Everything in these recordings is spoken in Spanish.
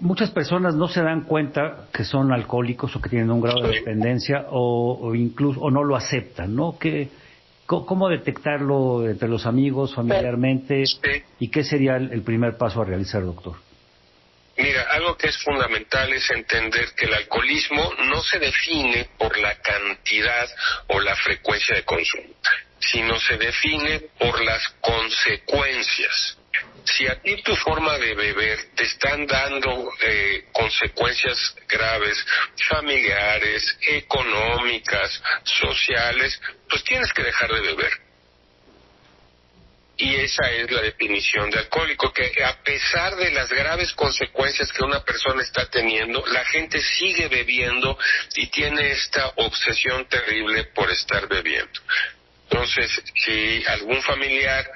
muchas personas no se dan cuenta que son alcohólicos o que tienen un grado de dependencia o incluso o no lo aceptan, ¿no? ¿Cómo detectarlo entre los amigos, familiarmente? ¿Y qué sería el primer paso a realizar, doctor? Mira, algo que es fundamental es entender que el alcoholismo no se define por la cantidad o la frecuencia de consumo, sino se define por las consecuencias. Si a ti tu forma de beber te están dando consecuencias graves, familiares, económicas, sociales, pues tienes que dejar de beber. Y esa es la definición de alcohólico, que a pesar de las graves consecuencias que una persona está teniendo, la gente sigue bebiendo y tiene esta obsesión terrible por estar bebiendo. Entonces, si algún familiar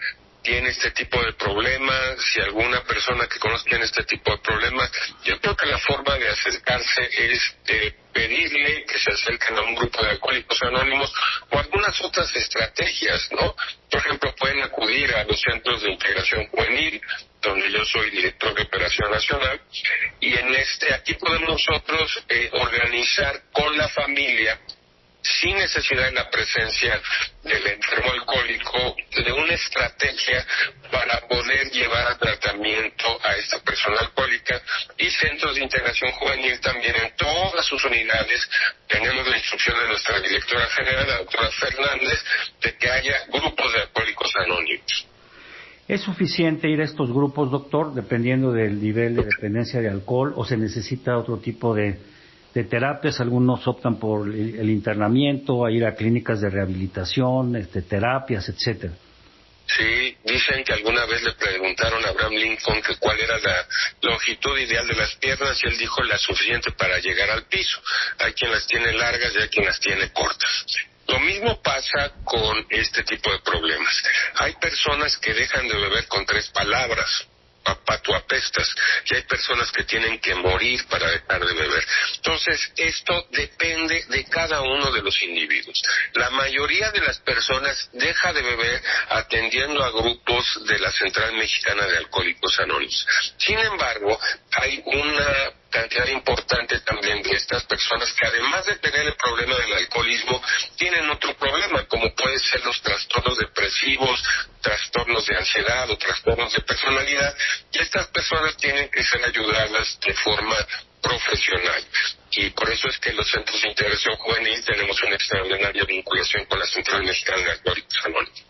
tiene este tipo de problemas, si alguna persona que conozca tiene este tipo de problemas, yo creo que la forma de acercarse es pedirle que se acerquen a un grupo de alcohólicos anónimos o algunas otras estrategias, ¿no? Por ejemplo, pueden acudir a los centros de integración juvenil, donde yo soy director de operación nacional, y aquí podemos nosotros organizar con la familia, sin necesidad de la presencia del enfermo alcohólico, de una estrategia para poder llevar a tratamiento a esta persona alcohólica, y centros de integración juvenil también en todas sus unidades. Tenemos la instrucción de nuestra directora general, la doctora Fernández, de que haya grupos de alcohólicos anónimos. ¿Es suficiente ir a estos grupos, doctor, dependiendo del nivel de dependencia de alcohol, o se necesita otro tipo de terapias? Algunos optan por el internamiento, a ir a clínicas de rehabilitación, terapias, etcétera. Sí, dicen que alguna vez le preguntaron a Abraham Lincoln que cuál era la longitud ideal de las piernas, y él dijo la suficiente para llegar al piso. Hay quien las tiene largas y hay quien las tiene cortas. Lo mismo pasa con este tipo de problemas. Hay personas que dejan de beber con 3 palabras. Papá, tú apestas, y hay personas que tienen que morir para dejar de beber. Entonces, esto depende de cada uno de los individuos. La mayoría de las personas deja de beber atendiendo a grupos de la Central Mexicana de Alcohólicos Anónimos. Sin embargo, hay una cantidad importante también de estas personas que, además de tener el problema del alcoholismo, tienen otro problema, como pueden ser los trastornos depresivos, trastornos de ansiedad o trastornos de personalidad, y estas personas tienen que ser ayudadas de forma profesional. Y por eso es que en los centros de integración juvenil tenemos una extraordinaria vinculación con la Central Mexicana de Alcohólicos Anónimos.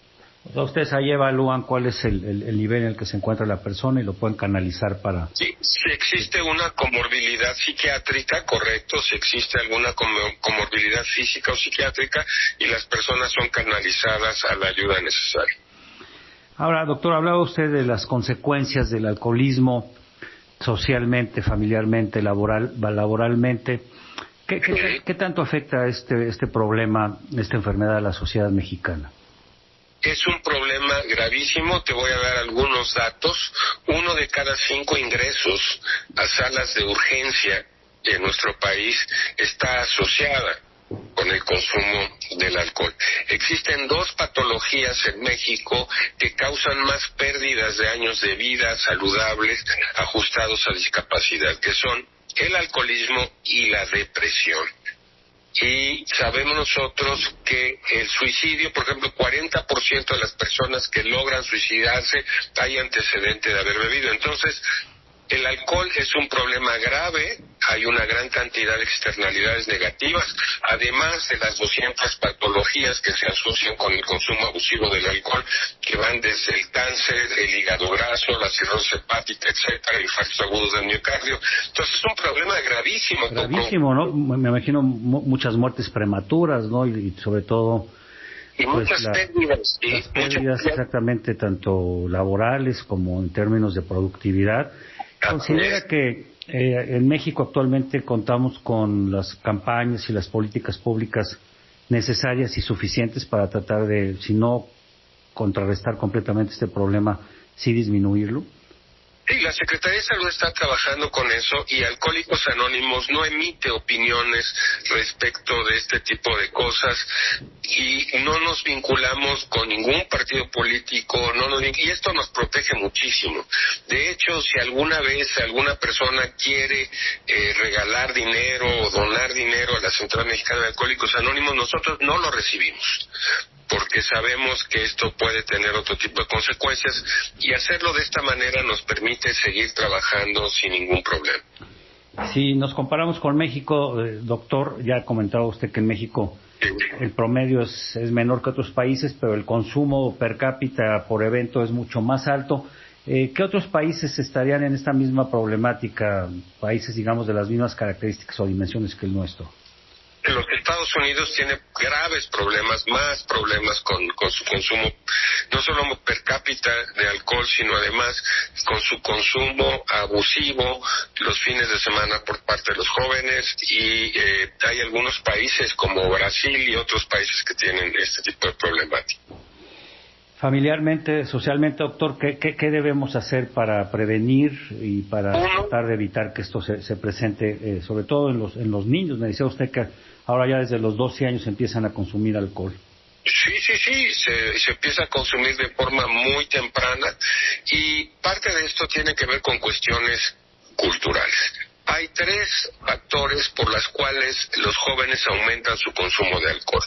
Ustedes ahí evalúan cuál es el nivel en el que se encuentra la persona y lo pueden canalizar para... Sí, si existe una comorbilidad psiquiátrica, correcto, si existe alguna comorbilidad física o psiquiátrica, y las personas son canalizadas a la ayuda necesaria. Ahora, doctor, hablaba usted de las consecuencias del alcoholismo socialmente, familiarmente, laboralmente. ¿Qué tanto afecta este problema, esta enfermedad a la sociedad mexicana? Es un problema gravísimo. Te voy a dar algunos datos. 1 de cada 5 ingresos a salas de urgencia en nuestro país está asociada con el consumo del alcohol. Existen 2 patologías en México que causan más pérdidas de años de vida saludables ajustados a discapacidad, que son el alcoholismo y la depresión. Y sabemos nosotros que el suicidio, por ejemplo, 40% de las personas que logran suicidarse hay antecedente de haber bebido. Entonces, el alcohol es un problema grave, hay una gran cantidad de externalidades negativas, además de las 200 patologías que se asocian con el consumo abusivo del alcohol, que van desde el cáncer, el hígado graso, la cirrosis hepática, etcétera, infartos agudos del miocardio. Entonces es un problema gravísimo. Gravísimo, ¿no? Me imagino muchas muertes prematuras, ¿no? Y sobre todo... Y pues muchas pérdidas. ¿Sí? Las pérdidas exactamente, tanto laborales como en términos de productividad. ¿Considera que en México actualmente contamos con las campañas y las políticas públicas necesarias y suficientes para tratar de, si no contrarrestar completamente este problema, sí disminuirlo? Sí, la Secretaría de Salud está trabajando con eso y Alcohólicos Anónimos no emite opiniones respecto de este tipo de cosas y no nos vinculamos con ningún partido político, y esto nos protege muchísimo. De hecho, si alguna vez alguna persona quiere regalar dinero o donar dinero a la Central Mexicana de Alcohólicos Anónimos, nosotros no lo recibimos, porque sabemos que esto puede tener otro tipo de consecuencias y hacerlo de esta manera nos permite seguir trabajando sin ningún problema. Si nos comparamos con México, doctor, ya ha comentado usted que en México el promedio es menor que otros países, pero el consumo per cápita por evento es mucho más alto. ¿Qué otros países estarían en esta misma problemática? Países, digamos, de las mismas características o dimensiones que el nuestro. Los Estados Unidos tiene graves problemas, más problemas con su consumo, no solo per cápita de alcohol, sino además con su consumo abusivo los fines de semana por parte de los jóvenes, y hay algunos países como Brasil y otros países que tienen este tipo de problemática. Familiarmente, socialmente, doctor, ¿qué debemos hacer para prevenir y para tratar de evitar que esto se presente, sobre todo en los niños? Me decía usted que ahora ya desde los 12 años empiezan a consumir alcohol. Sí, se empieza a consumir de forma muy temprana y parte de esto tiene que ver con cuestiones culturales. Hay 3 factores por los cuales los jóvenes aumentan su consumo de alcohol.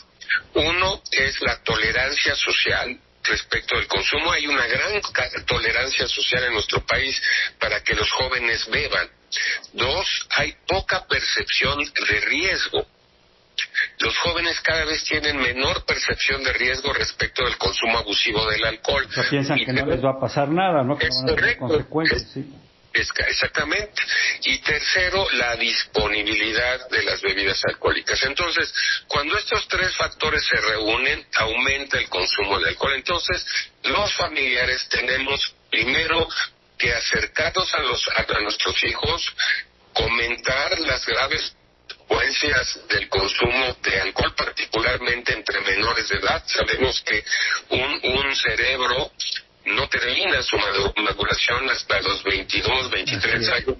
Uno es la tolerancia social respecto del consumo. Hay una gran tolerancia social en nuestro país para que los jóvenes beban. 2, hay poca percepción de riesgo. Los jóvenes cada vez tienen menor percepción de riesgo respecto del consumo abusivo del alcohol. O sea, piensan que no les va a pasar nada, ¿no? Que no van a tener consecuencias, sí. Exactamente. Y tercero, la disponibilidad de las bebidas alcohólicas. Entonces, cuando estos 3 factores se reúnen, aumenta el consumo de alcohol. Entonces, los familiares tenemos primero que acercarnos a nuestros hijos, comentar las graves consecuencias del consumo de alcohol, particularmente entre menores de edad. Sabemos que un cerebro no termina su maduración hasta los 22, 23 años.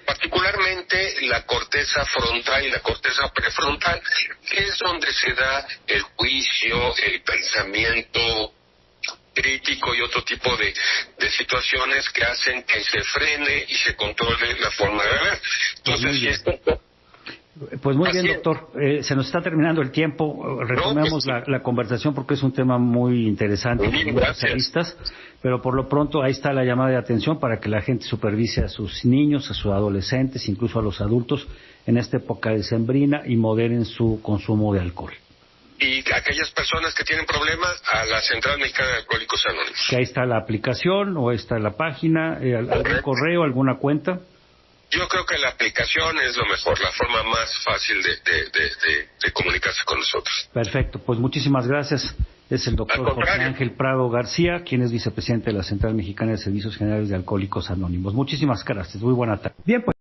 Particularmente la corteza frontal y la corteza prefrontal, que es donde se da el juicio, el pensamiento crítico y otro tipo de situaciones que hacen que se frene y se controle la forma de beber. Entonces, si esto... Pues muy bien, doctor. Se nos está terminando el tiempo. Retomemos la conversación porque es un tema muy interesante, muy especialistas, pero por lo pronto ahí está la llamada de atención para que la gente supervise a sus niños, a sus adolescentes, incluso a los adultos en esta época decembrina y moderen su consumo de alcohol. Y aquellas personas que tienen problemas, a la Central Mexicana de Alcohólicos Anónimos. Que ahí está la aplicación o ahí está la página, algún correo, alguna cuenta. Yo creo que la aplicación es lo mejor, la forma más fácil de comunicarse con nosotros. Perfecto, pues muchísimas gracias. Es el doctor José Ángel Prado García, quien es vicepresidente de la Central Mexicana de Servicios Generales de Alcohólicos Anónimos. Muchísimas gracias, muy buena tarde. Bien, pues.